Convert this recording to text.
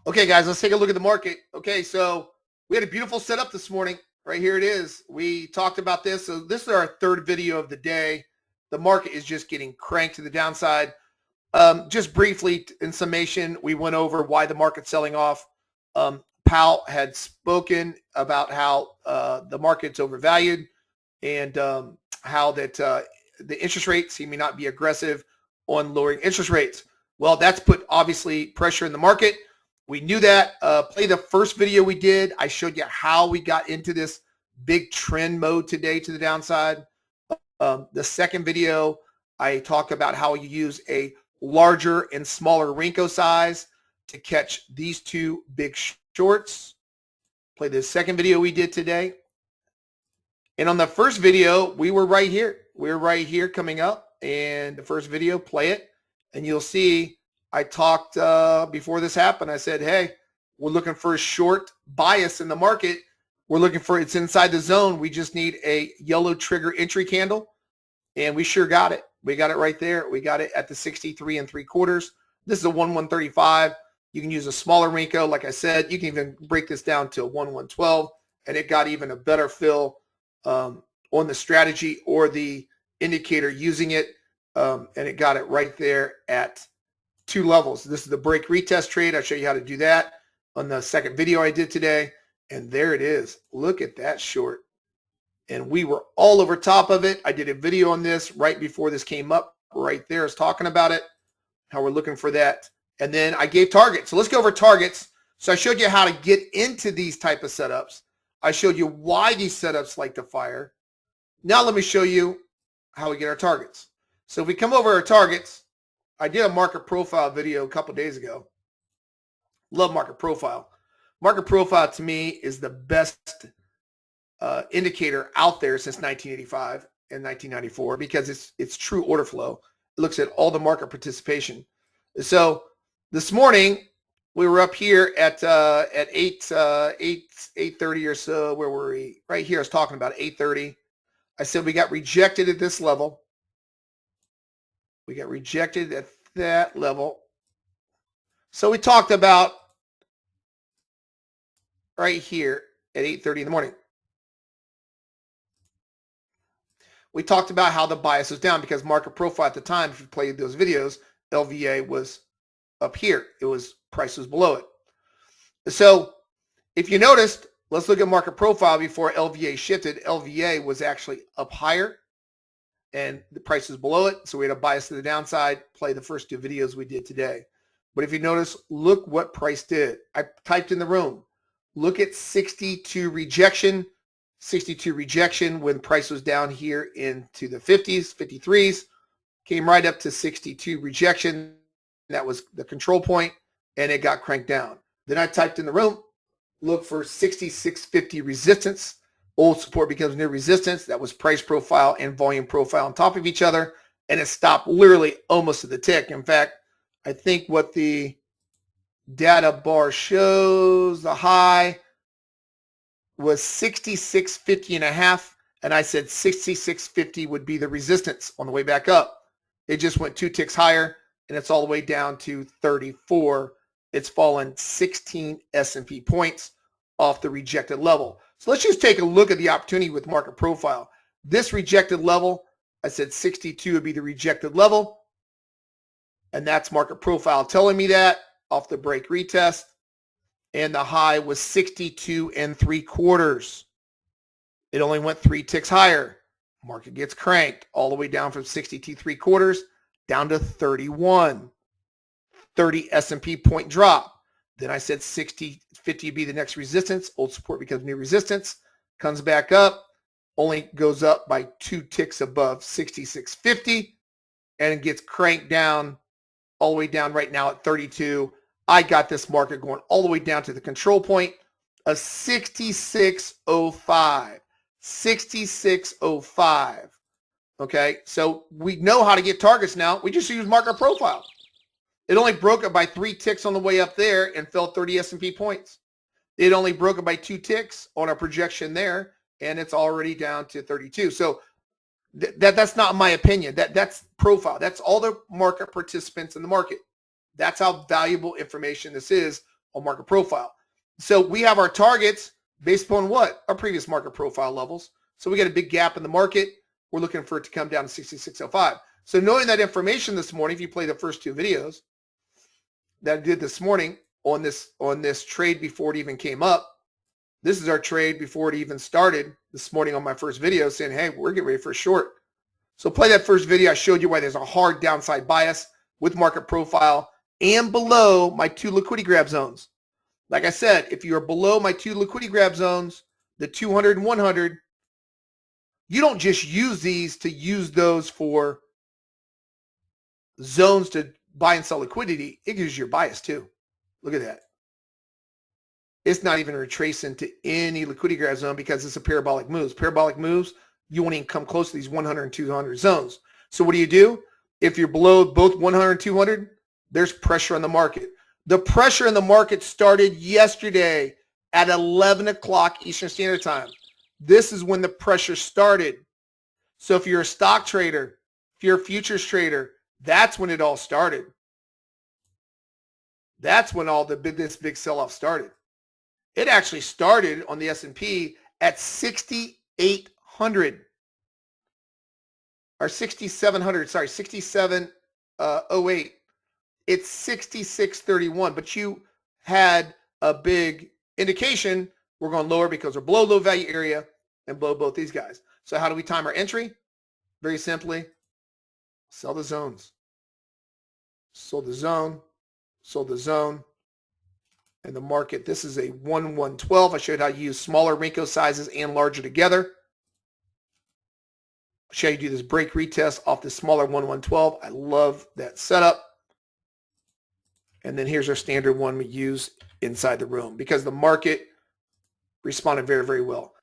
Okay, guys, let's take a look at the market. Okay, so we had a beautiful setup this morning. Right here it is. We talked about this. So this is our third video of the day. The market is just getting cranked to the downside. Just briefly, in summation, we went over why the market's selling off. Powell had spoken about how the market's overvalued and how that the interest rates, he may not be aggressive on lowering interest rates. Well, that's put obviously pressure in the market. We knew that. Play the first video we did. I showed you how we got into this big trend mode today to the downside. The second video, I talked about how you use a larger and smaller Renko size to catch these two big shorts. Play the second video we did today. And on the first video, we were right here. We were right here coming up. And the first video, play it. And you'll see I talked before this happened. I said, hey, we're looking for a short bias in the market. We're looking for, it's inside the zone. We just need a yellow trigger entry candle. And we sure got it. We got it right there. We got it at the 63 3/4. This is a 1/135. You can use a smaller Renko. Like I said, you can even break this down to a 1/112. And it got even a better fill on the strategy or the indicator using it. And it got it right there at two levels. This is the break retest trade. I'll show you how to do that on the second video I did today. And there it is. Look at that short. And we were all over top of it. I did a video on this right before this came up. Right there is talking about it, how we're looking for that. And then I gave targets. So let's go over targets. So I showed you how to get into these type of setups. I showed you why these setups like to fire. Now let me show you how we get our targets. So if we come over our targets, I did a market profile video a couple days ago. Love market profile. Market profile to me is the best indicator out there since 1985 and 1994 because it's true order flow. It looks at all the market participation. So this morning we were up here at 8:30 or so. Where were we? Right here. I was talking about 8:30. I said we got rejected at this level. We got rejected at that level. So we talked about right here at 8:30 in the morning. We talked about how the bias was down because market profile at the time, if you played those videos, LVA was up here. It was, price was below it. So if you noticed, let's look at market profile before LVA shifted. LVA was actually up higher and the price is below it. So we had a bias to the downside. Play the first two videos we did today. But if you notice, look what price did. I typed in the room. Look at 62 rejection. 62 rejection when price was down here into the 50s, 53s. Came right up to 62 rejection. That was the control point, and it got cranked down. Then I typed in the room. Look for 66.50 resistance. Old support becomes new resistance. That was price profile and volume profile on top of each other. And it stopped literally almost to the tick. In fact, I think what the data bar shows, the high was 66.50 and a half. And I said 66.50 would be the resistance on the way back up. It just went two ticks higher and it's all the way down to 34. It's fallen 16 S&P points off the rejected level. So let's just take a look at the opportunity with market profile. This rejected level, I said 62 would be the rejected level. And that's market profile telling me that off the break retest. And the high was 62 3/4. It only went three ticks higher. Market gets cranked all the way down from 62 3/4 down to 31. 30 S&P point drop. Then I said 60.50 be the next resistance. Old support becomes new resistance. Comes back up. Only goes up by two ticks above 66.50. And it gets cranked down all the way down right now at 32. I got this market going all the way down to the control point of 66.05. 66.05. Okay, so we know how to get targets now. We just use market profile. It only broke it by three ticks on the way up there and fell 30 S&P points. It only broke it by two ticks on our projection there, and it's already down to 32. So that's not my opinion. That's profile. That's all the market participants in the market. That's how valuable information this is on market profile. So we have our targets based upon what? Our previous market profile levels. So we got a big gap in the market. We're looking for it to come down to 66.05. So knowing that information this morning, if you play the first two videos that I did this morning on this trade before it even came up, this is our trade before it even started this morning on my first video saying, hey, we're getting ready for a short. So play that first video. I showed you why there's a hard downside bias with market profile and below my two liquidity grab zones. Like I said, if you're below my two liquidity grab zones, the 200 and 100, you don't just use these to use those for zones to buy and sell liquidity. It gives you your bias too. Look at that. It's not even retracing to any liquidity grab zone because it's a parabolic moves. Parabolic moves, you won't even come close to these 100 and 200 zones. So what do? If you're below both 100 and 200, there's pressure on the market. The pressure in the market started yesterday at 11 o'clock Eastern Standard Time. This is when the pressure started. So if you're a stock trader, if you're a futures trader, that's when it all started. That's when all this big sell-off started. It actually started on the S&P at 6,800 or 6,700. Sorry, 6708. It's 6631, but you had a big indication we're going lower because we're below low value area and below both these guys. So how do we time our entry? Very simply, sell the zones. Sold the zone, sold the zone, and the market. This is a 1-1-12. I showed how you use smaller Renko sizes and larger together. I'll show you do this break retest off the smaller 1-1-12. I love that setup. And then here's our standard one we use inside the room because the market responded very, very well.